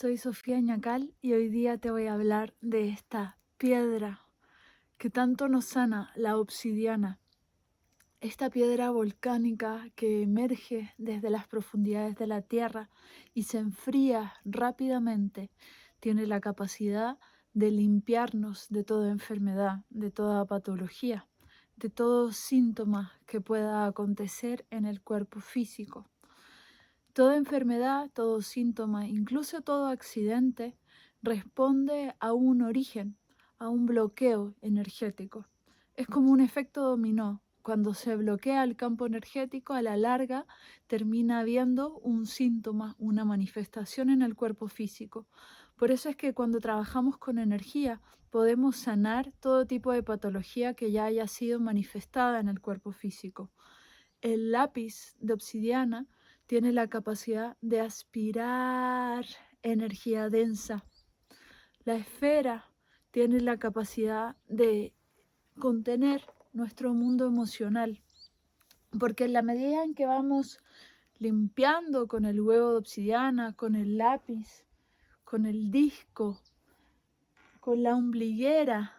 Soy Sofía Ñacal y hoy día te voy a hablar de esta piedra que tanto nos sana, la obsidiana. Esta piedra volcánica que emerge desde las profundidades de la tierra y se enfría rápidamente, tiene la capacidad de limpiarnos de toda enfermedad, de toda patología, de todo síntoma que pueda acontecer en el cuerpo físico. Toda enfermedad, todo síntoma, incluso todo accidente, responde a un origen, a un bloqueo energético. Es como un efecto dominó. Cuando se bloquea el campo energético, a la larga termina habiendo un síntoma, una manifestación en el cuerpo físico. Por eso es que cuando trabajamos con energía podemos sanar todo tipo de patología que ya haya sido manifestada en el cuerpo físico. El lápiz de obsidiana tiene la capacidad de aspirar energía densa. La esfera tiene la capacidad de contener nuestro mundo emocional, porque en la medida en que vamos limpiando con el huevo de obsidiana, con el lápiz, con el disco, con la ombliguera,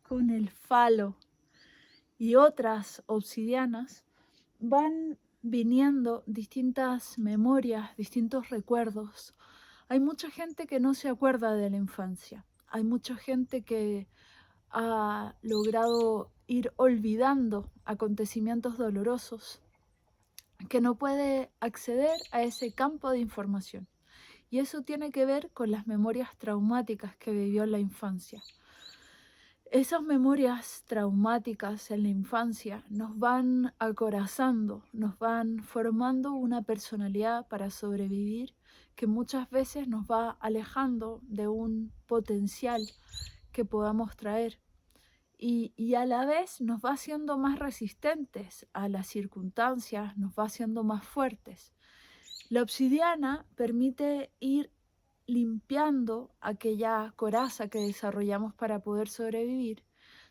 con el falo y otras obsidianas, van viniendo distintas memorias, distintos recuerdos. Hay mucha gente que no se acuerda de la infancia. Hay mucha gente que ha logrado ir olvidando acontecimientos dolorosos, que no puede acceder a ese campo de información. Y eso tiene que ver con las memorias traumáticas que vivió en la infancia. Esas memorias traumáticas en la infancia nos van acorazando, nos van formando una personalidad para sobrevivir que muchas veces nos va alejando de un potencial que podamos traer y a la vez nos va haciendo más resistentes a las circunstancias, nos va haciendo más fuertes. La obsidiana permite ir limpiando aquella coraza que desarrollamos para poder sobrevivir,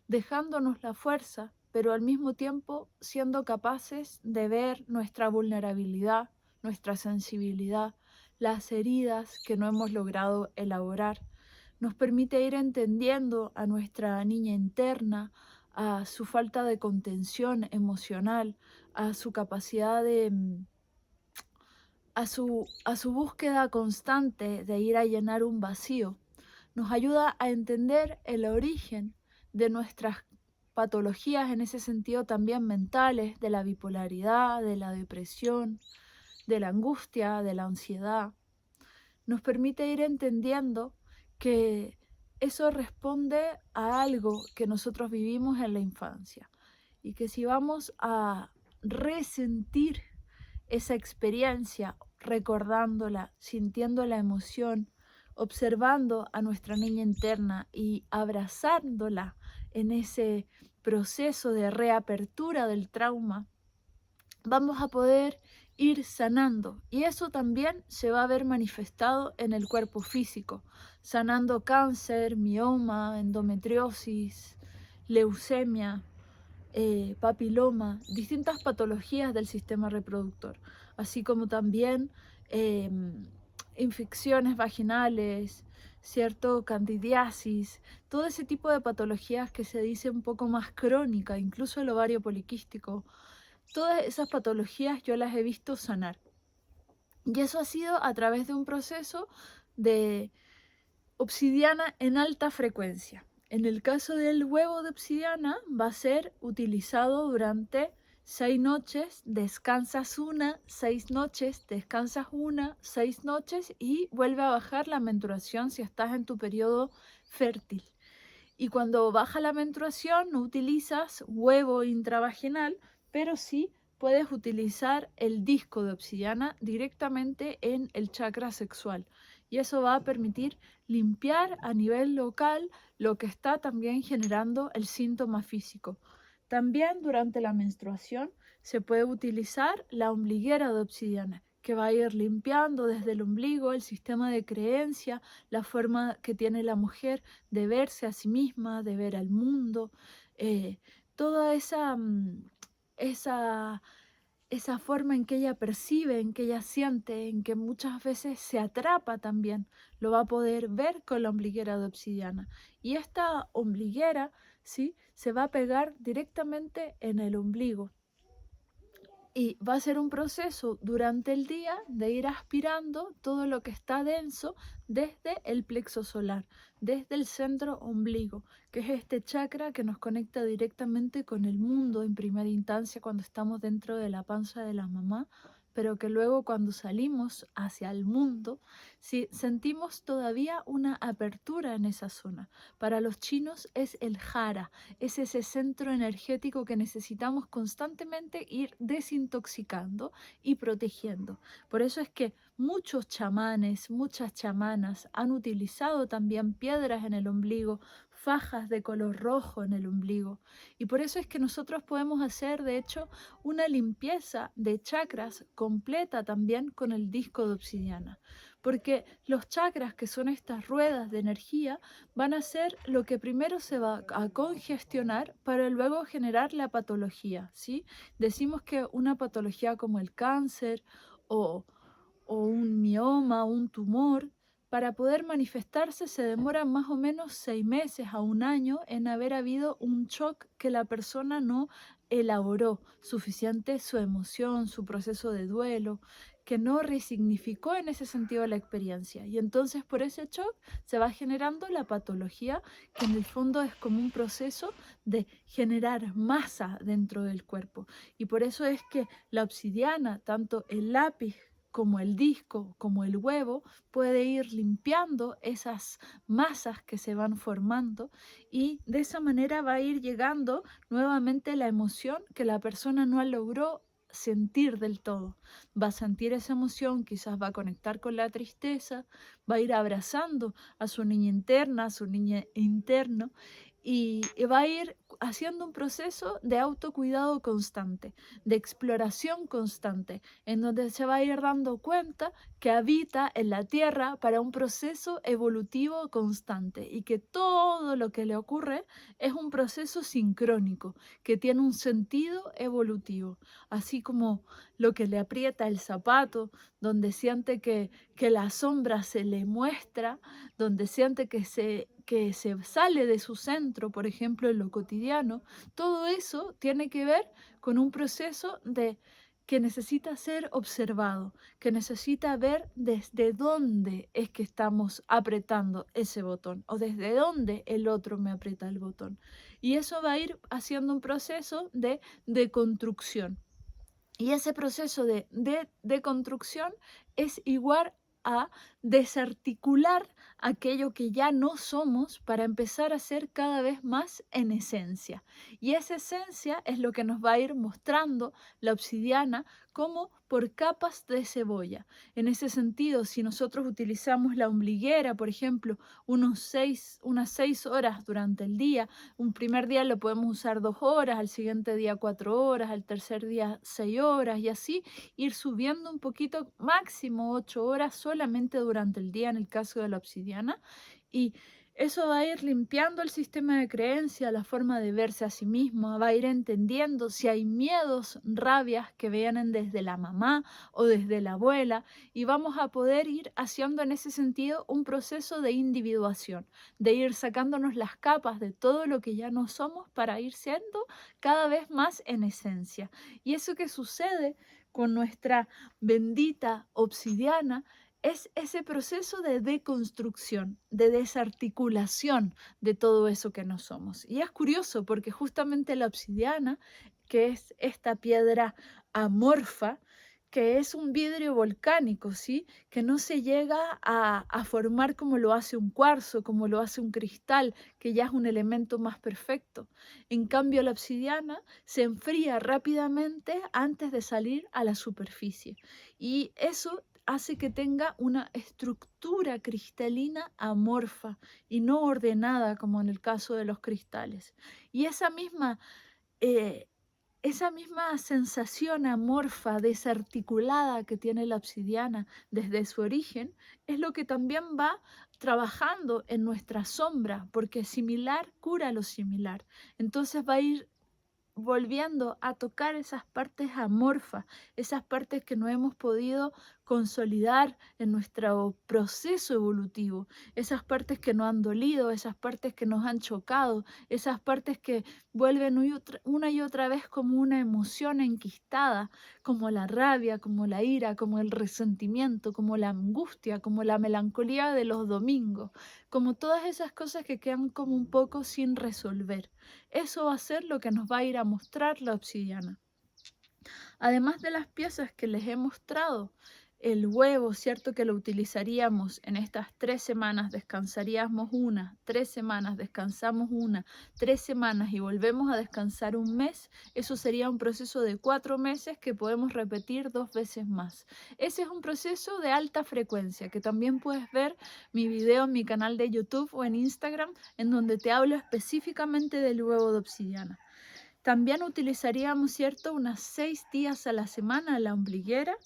dejándonos la fuerza, pero al mismo tiempo siendo capaces de ver nuestra vulnerabilidad, nuestra sensibilidad, las heridas que no hemos logrado elaborar. Nos permite ir entendiendo a nuestra niña interna, a su falta de contención emocional, a su capacidad de a su búsqueda constante de ir a llenar un vacío. Nos ayuda a entender el origen de nuestras patologías, en ese sentido también mentales, de la bipolaridad, de la depresión, de la angustia, de la ansiedad. Nos permite ir entendiendo que eso responde a algo que nosotros vivimos en la infancia y que si vamos a resentir esa experiencia, recordándola, sintiendo la emoción, observando a nuestra niña interna y abrazándola en ese proceso de reapertura del trauma, vamos a poder ir sanando y eso también se va a ver manifestado en el cuerpo físico, sanando cáncer, mioma, endometriosis, leucemia, papiloma, distintas patologías del sistema reproductor, así como también eh, infecciones vaginales, cierto, candidiasis, todo ese tipo de patologías que se dice un poco más crónica, incluso el ovario poliquístico. Todas esas patologías yo las he visto sanar. Y eso ha sido a través de un proceso de obsidiana en alta frecuencia. En el caso del huevo de obsidiana va a ser utilizado durante 6 noches, descansas una, 6 noches, descansas una, 6 noches y vuelve a bajar la menstruación si estás en tu periodo fértil. Y cuando baja la menstruación no utilizas huevo intravaginal, pero sí puedes utilizar el disco de obsidiana directamente en el chakra sexual. Y eso va a permitir limpiar a nivel local lo que está también generando el síntoma físico. También durante la menstruación se puede utilizar la ombliguera de obsidiana, que va a ir limpiando desde el ombligo el sistema de creencia, la forma que tiene la mujer de verse a sí misma, de ver al mundo, toda esa esa forma en que ella percibe, en que ella siente, en que muchas veces se atrapa también, lo va a poder ver con la ombliguera de obsidiana. Y esta ombliguera, ¿sí?, se va a pegar directamente en el ombligo. Y va a ser un proceso durante el día de ir aspirando todo lo que está denso desde el plexo solar, desde el centro ombligo, que es este chakra que nos conecta directamente con el mundo en primera instancia cuando estamos dentro de la panza de la mamá, pero que luego cuando salimos hacia el mundo, si sentimos todavía una apertura en esa zona. Para los chinos es el jara, es ese centro energético que necesitamos constantemente ir desintoxicando y protegiendo. Por eso es que muchos chamanes, muchas chamanas han utilizado también piedras en el ombligo, fajas de color rojo en el ombligo. Y por eso es que nosotros podemos hacer, de hecho, una limpieza de chakras completa también con el disco de obsidiana. Porque los chakras, que son estas ruedas de energía, van a ser lo que primero se va a congestionar para luego generar la patología, ¿sí? Decimos que una patología como el cáncer o, o un mioma, un tumor, para poder manifestarse se demora más o menos 6 meses a un año en haber habido un shock que la persona no elaboró suficiente su emoción, su proceso de duelo, que no resignificó en ese sentido la experiencia. Y entonces por ese shock se va generando la patología, que en el fondo es como un proceso de generar masa dentro del cuerpo. Y por eso es que la obsidiana, tanto el lápiz como el disco, como el huevo, puede ir limpiando esas masas que se van formando, y de esa manera va a ir llegando nuevamente la emoción que la persona no logró sentir del todo. Va a sentir esa emoción, quizás va a conectar con la tristeza, va a ir abrazando a su niña interna, a su niña interno, y va a ir haciendo un proceso de autocuidado constante, de exploración constante, en donde se va a ir dando cuenta que habita en la Tierra para un proceso evolutivo constante y que todo lo que le ocurre es un proceso sincrónico, que tiene un sentido evolutivo, así como lo que le aprieta el zapato, donde siente que la sombra se le muestra, donde siente que se sale de su centro, por ejemplo, en lo cotidiano. Todo eso tiene que ver con un proceso de que necesita ser observado, que necesita ver desde dónde es que estamos apretando ese botón o desde dónde el otro me aprieta el botón. Y eso va a ir haciendo un proceso de deconstrucción. Y ese proceso de deconstrucción es igual a desarticular aquello que ya no somos para empezar a ser cada vez más en esencia. Y esa esencia es lo que nos va a ir mostrando la obsidiana como por capas de cebolla. En ese sentido, si nosotros utilizamos la ombliguera, por ejemplo, unas 6 horas durante el día, un primer día lo podemos usar 2 horas, al siguiente día 4 horas, al tercer día 6 horas, y así ir subiendo un poquito, máximo 8 horas solamente durante el día en el caso de la obsidiana. Y eso va a ir limpiando el sistema de creencia, la forma de verse a sí mismo, va a ir entendiendo si hay miedos, rabias que vienen desde la mamá o desde la abuela, y vamos a poder ir haciendo en ese sentido un proceso de individuación, de ir sacándonos las capas de todo lo que ya no somos para ir siendo cada vez más en esencia. Y eso que sucede con nuestra bendita obsidiana es ese proceso de deconstrucción, de desarticulación de todo eso que no somos. Y es curioso porque justamente la obsidiana, que es esta piedra amorfa, que es un vidrio volcánico, ¿sí?, que no se llega a formar como lo hace un cuarzo, como lo hace un cristal, que ya es un elemento más perfecto. En cambio, la obsidiana se enfría rápidamente antes de salir a la superficie. Y eso hace que tenga una estructura cristalina amorfa y no ordenada como en el caso de los cristales. Y eh, esa misma sensación amorfa, desarticulada que tiene la obsidiana desde su origen, es lo que también va trabajando en nuestra sombra, porque similar cura lo similar. Entonces va a ir volviendo a tocar esas partes amorfas, esas partes que no hemos podido consolidar en nuestro proceso evolutivo, esas partes que nos han dolido, esas partes que nos han chocado, esas partes que vuelven una y otra vez como una emoción enquistada, como la rabia, como la ira, como el resentimiento, como la angustia, como la melancolía de los domingos, como todas esas cosas que quedan como un poco sin resolver. Eso va a ser lo que nos va a ir a mostrar la obsidiana. Además de las piezas que les he mostrado, el huevo, cierto que lo utilizaríamos en estas 3 semanas, descansaríamos una, 3 semanas, descansamos una, 3 semanas y volvemos a descansar un mes, eso sería un proceso de 4 meses que podemos repetir 2 veces más. Ese es un proceso de alta frecuencia, que también puedes ver mi video en mi canal de YouTube o en Instagram, en donde te hablo específicamente del huevo de obsidiana. También utilizaríamos, ¿cierto?, unas 6 días a la semana la ombliguera,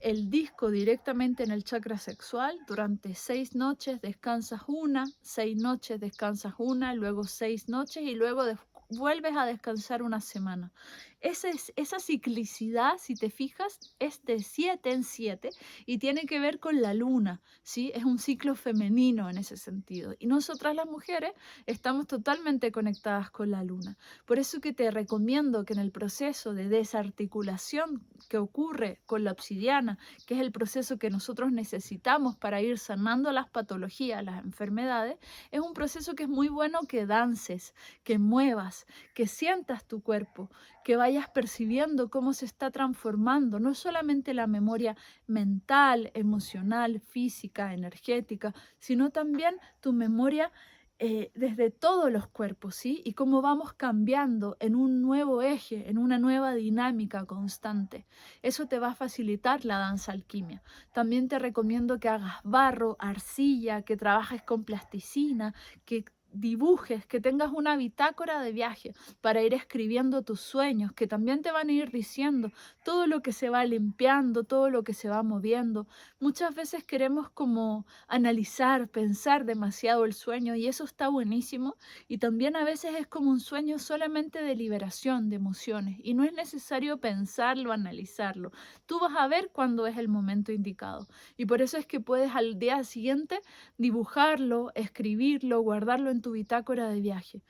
el disco directamente en el chakra sexual. Durante 6 noches descansas una, 6 noches descansas una, luego 6 noches y luego vuelves a descansar una semana. Esa ciclicidad, si te fijas, es de 7 en 7 y tiene que ver con la luna, ¿sí? Es un ciclo femenino en ese sentido. Y nosotras las mujeres estamos totalmente conectadas con la luna. Por eso que te recomiendo que en el proceso de desarticulación que ocurre con la obsidiana, que es el proceso que nosotros necesitamos para ir sanando las patologías, las enfermedades, es un proceso que es muy bueno que dances, que muevas, que sientas tu cuerpo, que vayas percibiendo cómo se está transformando, no solamente la memoria mental, emocional, física, energética, sino también tu memoria desde todos los cuerpos, ¿sí? Y cómo vamos cambiando en un nuevo eje, en una nueva dinámica constante. Eso te va a facilitar la danza alquimia. También te recomiendo que hagas barro, arcilla, que trabajes con plasticina, que dibujes, que tengas una bitácora de viaje para ir escribiendo tus sueños, que también te van a ir diciendo todo lo que se va limpiando, todo lo que se va moviendo. Muchas veces queremos como analizar, pensar demasiado el sueño y eso está buenísimo. Y también a veces es como un sueño solamente de liberación de emociones y no es necesario pensarlo, analizarlo. Tú vas a ver cuándo es el momento indicado. Y por eso es que puedes al día siguiente dibujarlo, escribirlo, guardarlo en tu bitácora de viaje.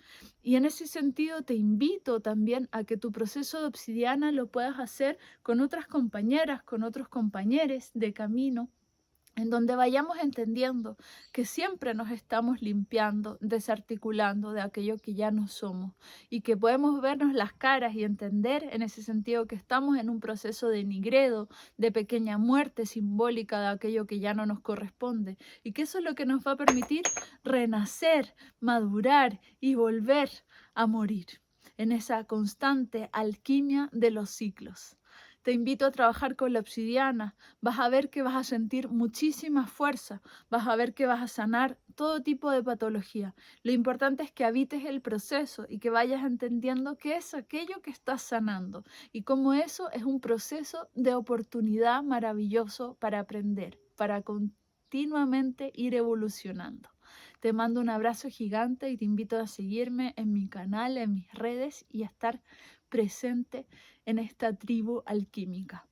Y en ese sentido te invito también a que tu proceso de obsidiana lo puedas hacer con otras compañeras, con otros compañeros de camino, en donde vayamos entendiendo que siempre nos estamos limpiando, desarticulando de aquello que ya no somos y que podemos vernos las caras y entender en ese sentido que estamos en un proceso de nigredo, de pequeña muerte simbólica de aquello que ya no nos corresponde y que eso es lo que nos va a permitir renacer, madurar y volver a morir en esa constante alquimia de los ciclos. Te invito a trabajar con la obsidiana, vas a ver que vas a sentir muchísima fuerza, vas a ver que vas a sanar todo tipo de patología. Lo importante es que habites el proceso y que vayas entendiendo qué es aquello que estás sanando y cómo eso es un proceso de oportunidad maravilloso para aprender, para continuamente ir evolucionando. Te mando un abrazo gigante y te invito a seguirme en mi canal, en mis redes y a estar presente en esta tribu alquímica.